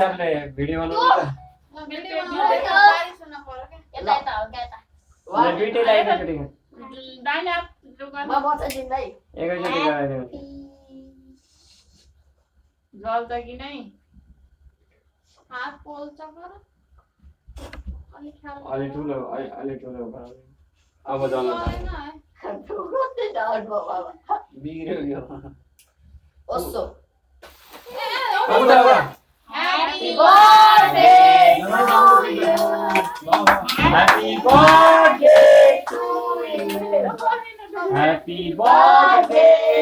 सबले भिडियो बनाउनु त दुईटै लाइट एकैचोटि गराइदिनु जल्छ कि नै हात पोल्छ गर अलि ठुलो अब जल्न बिग्रियो ओसो Happy birthday to you. Happy birthday to you. Happy birthday.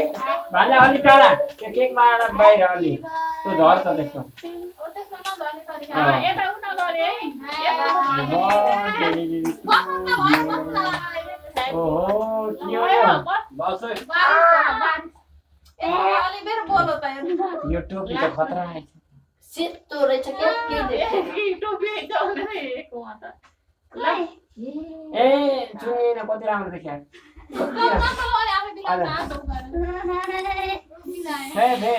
भान्जा अलि टाढा त्यो केक माएर बाहिर अलि त्यो झर्छ त्यस्तो यता उता गरे है ओहो के हो यो टोपी त खतरा आएछ सेतो रहेछ के ए चुइन कति राम्रो देखिया हे हे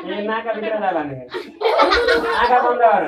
ए नाका भित्र जाला नि आँखा बन्द गर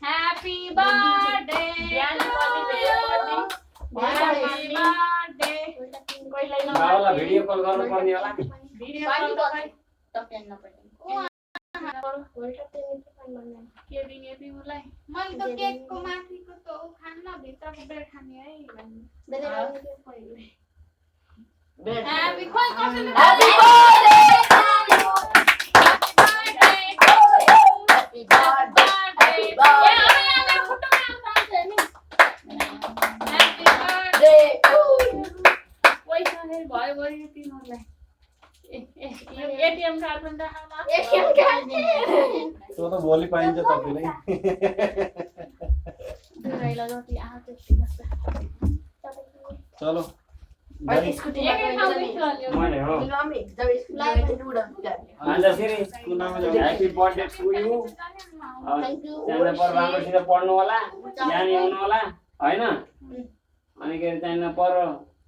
Happy birthday. बाबुलाई भिडियो कल गर्नु पर्ने होला नि के दिने तिमीलाई मैले त केकको माथिको त खान्न भित्रको ब्रेड खाने है Happy birthday. Happy ATM card पनि देखाउन त्यो त भोलि पाइन्छ तपाईलाई चलो मैले हो अन्त फेरि ह्यापी बर्थडे टु यु त्यहाँनिर पर राम्रोसित पढ्नु होला ज्ञानी हुनु होला हैन अनि के त्यहाँनिर पर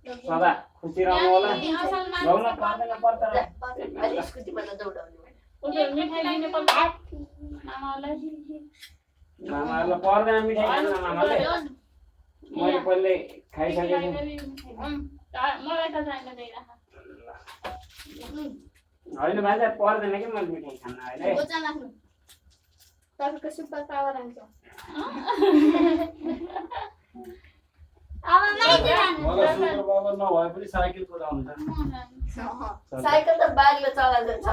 सदा खुसी रहनु होला गाउन पर्दैन पर्छ मामाहरूलाई पर्दैन मिठाई खानु न मामाले मैले पहिले खाइसकेको मलाई त चाहिन दिइराख होइन भाइ पर्दैन कि मैले मिठाई खान अहिले तपाईको सुपर पावर आउँछ मलाई सुपर पावर नभए पनि साइकल कुदाउनु छ साइकल त बारीमा चलाउँछ